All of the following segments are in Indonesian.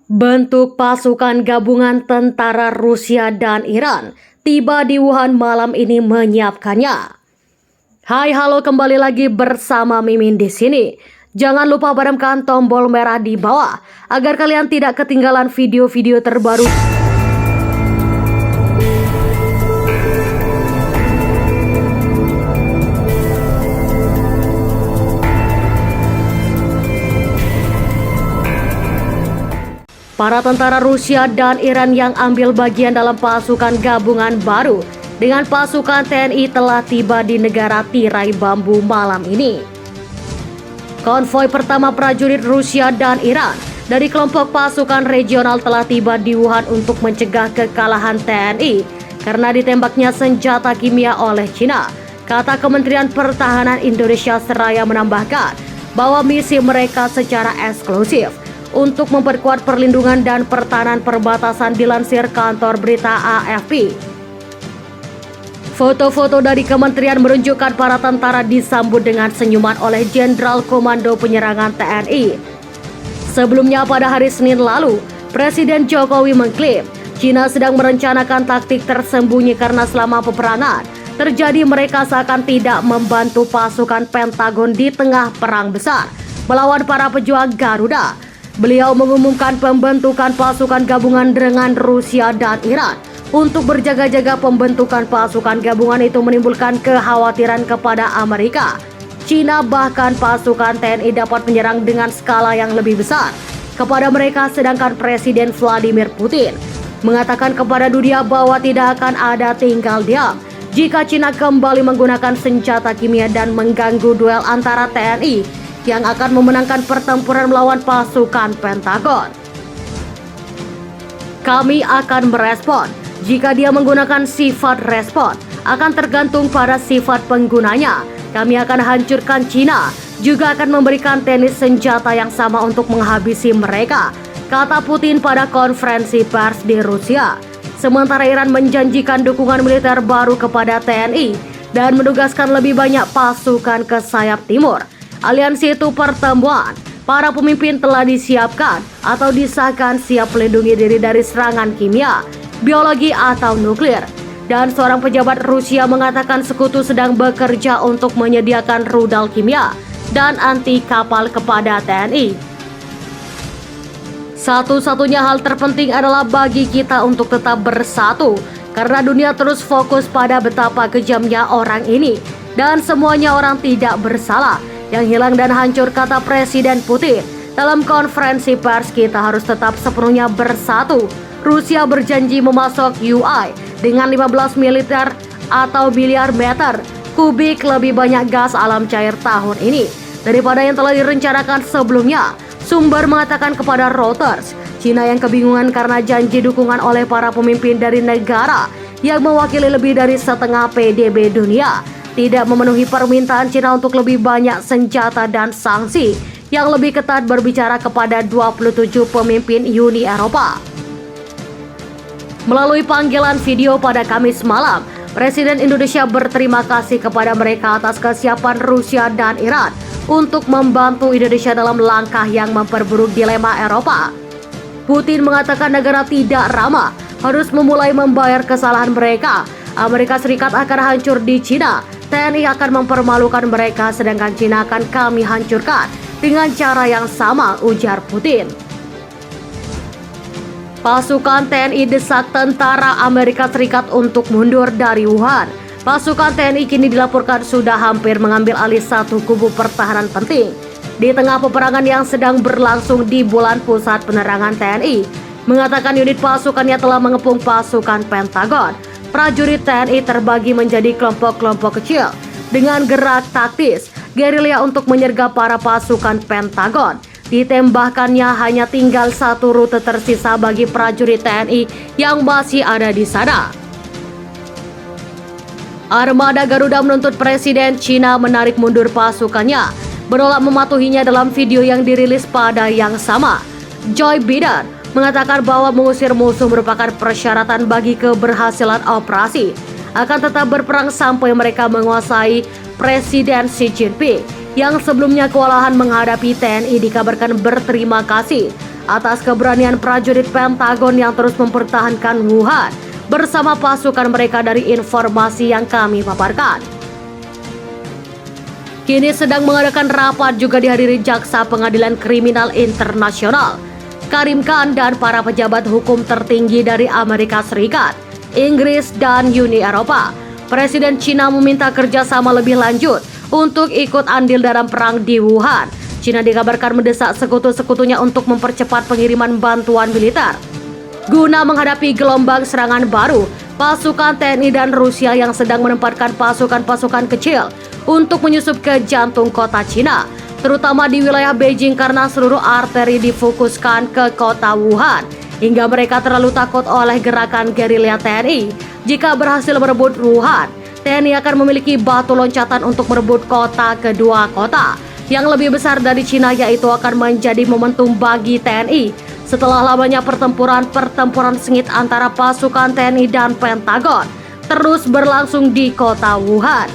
Bentuk pasukan gabungan tentara Rusia dan Iran tiba di Wuhan malam ini menyiapkannya. Hai, halo, kembali lagi bersama Mimin di sini. Jangan lupa badamkan tombol merah di bawah agar kalian tidak ketinggalan video-video terbaru. Para tentara Rusia dan Iran yang ambil bagian dalam pasukan gabungan baru dengan pasukan TNI telah tiba di negara tirai bambu malam ini. Konvoi pertama prajurit Rusia dan Iran dari kelompok pasukan regional telah tiba di Wuhan untuk mencegah kekalahan TNI karena ditembaknya senjata kimia oleh Cina, kata Kementerian Pertahanan Indonesia, seraya menambahkan bahwa misi mereka secara eksklusif untuk memperkuat perlindungan dan pertahanan perbatasan, dilansir kantor berita AFP. Foto-foto dari kementerian menunjukkan para tentara disambut dengan senyuman oleh Jenderal Komando Penyerangan TNI. Sebelumnya pada hari Senin lalu, Presiden Jokowi mengklaim Cina sedang merencanakan taktik tersembunyi karena selama peperangan terjadi mereka seakan tidak membantu pasukan Pentagon di tengah perang besar melawan para pejuang Garuda. Beliau mengumumkan pembentukan pasukan gabungan dengan Rusia dan Iran. Untuk berjaga-jaga, pembentukan pasukan gabungan itu menimbulkan kekhawatiran kepada Amerika, Cina, bahkan pasukan TNI dapat menyerang dengan skala yang lebih besar kepada mereka, sedangkan Presiden Vladimir Putin mengatakan kepada dunia bahwa tidak akan ada tinggal diam jika Cina kembali menggunakan senjata kimia dan mengganggu duel antara TNI yang akan memenangkan pertempuran melawan pasukan Pentagon. Kami akan merespon. Jika dia menggunakan sifat respon, akan tergantung pada sifat penggunanya. Kami akan hancurkan Cina, juga akan memberikan tenis senjata yang sama untuk menghabisi mereka, kata Putin pada konferensi pers di Rusia. Sementara Iran menjanjikan dukungan militer baru kepada TNI dan menugaskan lebih banyak pasukan ke sayap timur. Aliansi itu pertemuan para pemimpin telah disiapkan atau disahkan siap melindungi diri dari serangan kimia, biologi atau nuklir. Dan seorang pejabat Rusia mengatakan sekutu sedang bekerja untuk menyediakan rudal kimia dan anti kapal kepada TNI. Satu-satunya hal terpenting adalah bagi kita untuk tetap bersatu karena dunia terus fokus pada betapa kejamnya orang ini dan semuanya orang tidak bersalah yang hilang dan hancur, kata Presiden Putin dalam konferensi pers. Kita harus tetap sepenuhnya bersatu. Rusia berjanji memasok UI dengan 15 miliar atau miliar meter kubik lebih banyak gas alam cair tahun ini daripada yang telah direncanakan sebelumnya. Sumber mengatakan kepada Reuters, Cina yang kebingungan karena janji dukungan oleh para pemimpin dari negara yang mewakili lebih dari setengah PDB dunia tidak memenuhi permintaan Cina untuk lebih banyak senjata dan sanksi yang lebih ketat, berbicara kepada 27 pemimpin Uni Eropa. Melalui panggilan video pada Kamis malam, Presiden Indonesia berterima kasih kepada mereka atas kesiapan Rusia dan Iran untuk membantu Indonesia dalam langkah yang memperburuk dilema Eropa. Putin mengatakan negara tidak ramah harus memulai membayar kesalahan mereka. Amerika Serikat akan hancur di Cina. TNI akan mempermalukan mereka, sedangkan Cina akan kami hancurkan dengan cara yang sama, ujar Putin. Pasukan TNI desak tentara Amerika Serikat untuk mundur dari Wuhan. Pasukan TNI kini dilaporkan sudah hampir mengambil alih satu kubu pertahanan penting di tengah peperangan yang sedang berlangsung di bulan. Pusat Penerangan TNI mengatakan unit pasukannya telah mengepung pasukan Pentagon. Prajurit TNI terbagi menjadi kelompok-kelompok kecil dengan gerak taktis gerilya untuk menyergap para pasukan Pentagon. Ditembakkannya hanya tinggal satu rute tersisa bagi prajurit TNI yang masih ada di sana. Armada Garuda menuntut Presiden Cina menarik mundur pasukannya, menolak mematuhinya. Dalam video yang dirilis pada yang sama, Joe Biden mengatakan bahwa mengusir musuh merupakan persyaratan bagi keberhasilan operasi. Akan tetap berperang sampai mereka menguasai. Presiden Xi Jinping yang sebelumnya kewalahan menghadapi TNI dikabarkan berterima kasih atas keberanian prajurit Pentagon yang terus mempertahankan Wuhan bersama pasukan mereka dari informasi yang kami paparkan. Kini sedang mengadakan rapat juga dihadiri Jaksa Pengadilan Kriminal Internasional, Karim Khan, dan para pejabat hukum tertinggi dari Amerika Serikat, Inggris, dan Uni Eropa. Presiden Cina meminta kerjasama lebih lanjut untuk ikut andil dalam perang di Wuhan. Cina dikabarkan mendesak sekutu-sekutunya untuk mempercepat pengiriman bantuan militer guna menghadapi gelombang serangan baru pasukan TNI dan Rusia yang sedang menempatkan pasukan-pasukan kecil untuk menyusup ke jantung kota Cina, terutama di wilayah Beijing karena seluruh arteri difokuskan ke kota Wuhan, hingga mereka terlalu takut oleh gerakan gerilya TNI. Jika berhasil merebut Wuhan, TNI akan memiliki batu loncatan untuk merebut kota kedua. Kota yang lebih besar dari Cina, yaitu akan menjadi momentum bagi TNI setelah lamanya pertempuran sengit antara pasukan TNI dan Pentagon terus berlangsung di kota Wuhan.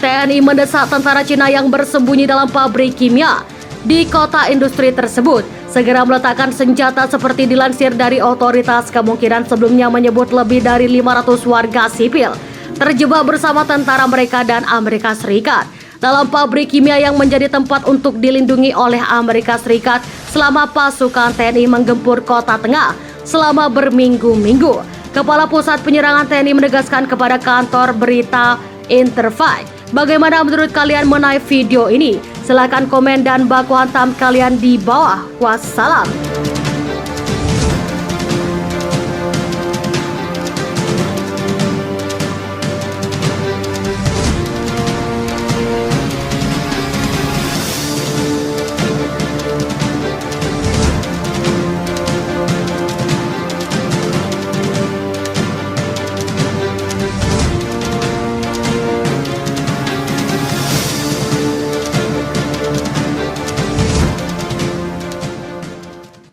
TNI mendesak tentara Cina yang bersembunyi dalam pabrik kimia di kota industri tersebut segera meletakkan senjata seperti dilansir dari otoritas. Kemungkinan sebelumnya menyebut lebih dari 500 warga sipil terjebak bersama tentara mereka dan Amerika Serikat dalam pabrik kimia yang menjadi tempat untuk dilindungi oleh Amerika Serikat selama pasukan TNI menggempur kota tengah selama berminggu-minggu. Kepala Pusat Penyerangan TNI menegaskan kepada kantor berita Interfax. Bagaimana menurut kalian mengenai video ini? Silahkan komen dan baku hantam kalian di bawah. Wassalam.